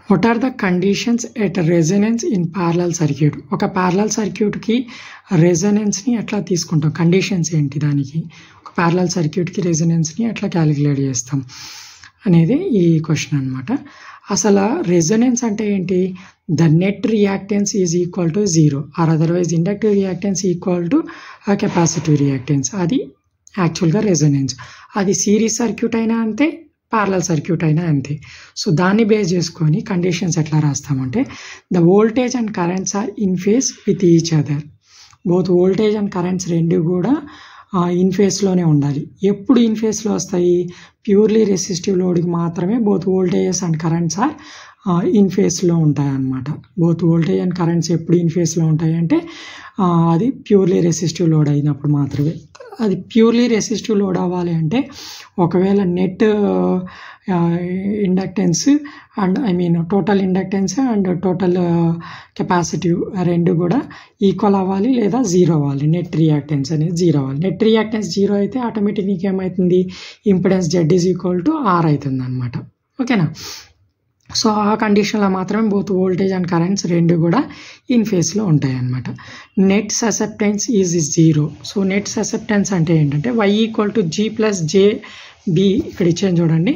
What are the conditions at resonance in parallel circuit? ఒక parallel సర్క్యూట్కి రెజొనెన్స్ని ఎట్లా తీసుకుంటాం, కండిషన్స్ ఏంటి దానికి, ఒక ప్యారలల్ సర్క్యూట్కి రెజొనెన్స్ని ఎట్లా క్యాలిక్యులేట్ చేస్తాం అనేది ఈ క్వశ్చన్ అనమాట. అసలు రెజొనెన్స్ అంటే ఏంటి? The net reactance is equal to 0 or otherwise inductive reactance equal to capacitive reactance. అది యాక్చువల్గా రెజొనెన్స్. అది సిరీస్ సర్క్యూట్ అయినా అంతే, ప్యారలల్ సర్క్యూట్ అయినా అంతే. సో దాన్ని బేస్ చేసుకొని కండిషన్స్ ఎట్లా రాస్తామంటే, the voltage and currents are in phase with each other. Both voltage and currents రెండు కూడా ఇన్ ఫేస్లోనే ఉండాలి. ఎప్పుడు ఇన్ ఫేస్లో వస్తాయి? ప్యూర్లీ రెసిస్టివ్ లోడ్కి మాత్రమే both voltages and currents are in ఫేస్లో ఉంటాయి అన్నమాట. బోత్ వోల్టేజ్ అండ్ కరెంట్స్ ఎప్పుడు ఇన్ ఫేస్లో ఉంటాయి అంటే అది ప్యూర్లీ రెసిస్టివ్ లోడ్ అయినప్పుడు మాత్రమే. అది ప్యూర్లీ రెసిస్టివ్ లోడ్ అవ్వాలి అంటే ఒకవేళ net inductance and total inductance and total capacitive రెండు కూడా ఈక్వల్ అవ్వాలి లేదా 0 అవ్వాలి. నెట్ రియాక్టెన్స్ అనేది 0 అవ్వాలి. నెట్ రియాక్టెన్స్ 0 అయితే ఆటోమేటిక్ నీకు ఏమవుతుంది? Impedance Z is equal to R అవుతుంది అనమాట. ఓకేనా? సో ఆ కండిషన్లో మాత్రమే బోత్ వోల్టేజ్ అండ్ కరెంట్స్ రెండు కూడా ఇన్ ఫేస్లో ఉంటాయి అన్నమాట. Net susceptance is 0. So net susceptance అంటే ఏంటంటే Y equal to G plus JB ఇక్కడ ఇచ్చాను చూడండి.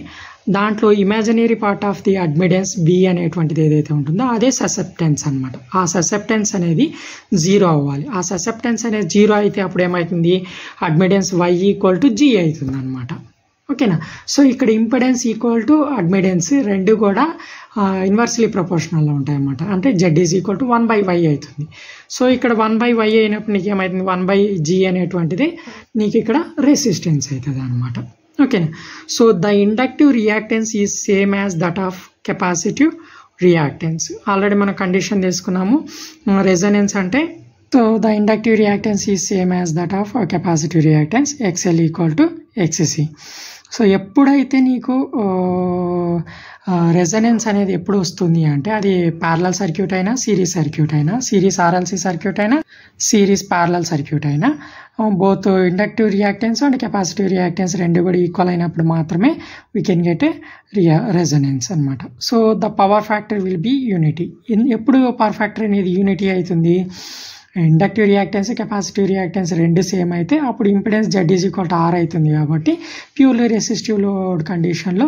దాంట్లో imaginary part of the admittance B అనేటువంటిది ఏదైతే ఉంటుందో అదే ససెప్టెన్స్ అనమాట. ఆ ససెప్టెన్స్ అనేది 0 అవ్వాలి. ఆ ససెప్టెన్స్ అనేది 0 అయితే అప్పుడు ఏమవుతుంది? అడ్మిడెన్స్ Y ఈక్వల్ టు G అవుతుంది అనమాట. ఓకేనా? సో ఇక్కడ ఇంపిడెన్స్ ఈక్వల్ టు అడ్మిడెన్స్ రెండు కూడా ఇన్వర్స్లీ ప్రపోర్షనల్లో ఉంటాయి అన్నమాట. అంటే Z is equal to 1/Y అవుతుంది. సో ఇక్కడ 1/Y అయినప్పుడు నీకు ఏమవుతుంది? 1/G అనేటువంటిది నీకు ఇక్కడ రెసిస్టెన్స్ అవుతుంది అనమాట. ఓకేనా? So the inductive reactance is same as that of capacitive reactance. Already మనం కండిషన్ తీసుకున్నాము. రెజొనెన్స్ అంటే so the inductive reactance is same as that of capacitive reactance XL equal to XC. So ఎప్పుడైతే నీకు resonance అనేది ఎప్పుడు వస్తుంది అంటే అది ప్యారలల్ సర్క్యూట్ అయినా, సిరీస్ సర్క్యూట్ అయినా, సిరీస్ RLC సర్క్యూట్ అయినా, సిరీస్ ప్యారలల్ సర్క్యూట్ అయినా, both inductive reactance and capacitive reactance రెండు కూడా ఈక్వల్ అయినప్పుడు మాత్రమే we can get a resonance అనమాట. So the power factor will be unity. ఎప్పుడు పవర్ ఫ్యాక్టర్ అనేది యూనిటీ అవుతుంది? ఇండక్టివ్ రియాక్టెన్స్, కెపాసిటివ్ రియాక్టెన్స్ రెండు సేమ్ అయితే అప్పుడు impedance Z is equal to R అవుతుంది. కాబట్టి ప్యూర్లీ రెసిస్టివ్ లోడ్ కండిషన్లో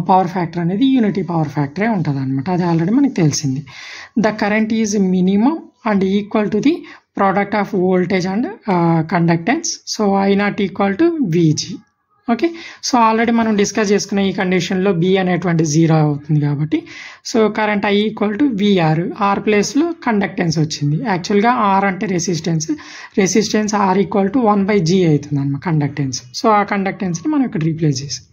పవర్ ఫ్యాక్టర్ అనేది యూనిటీ పవర్ ఫ్యాక్టరే ఉంటుంది అనమాట. అది ఆల్రెడీ మనకు తెలిసింది. The current is minimum and equal to the product of voltage and conductance. So I0 equal to VG. Okay? So already మనం డిస్కస్ చేసుకున్న ఈ కండిషన్లో B అనేటువంటి 0 అవుతుంది కాబట్టి so current I equal to VR. R ప్లేస్లో కండక్టెన్స్ వచ్చింది. యాక్చువల్గా R అంటే resistance R equal to 1/G అవుతుంది అన్నమాట కండక్టెన్స్. సో ఆ కండక్టెన్స్ని మనం ఇక్కడ రీప్లేస్ చేసాం.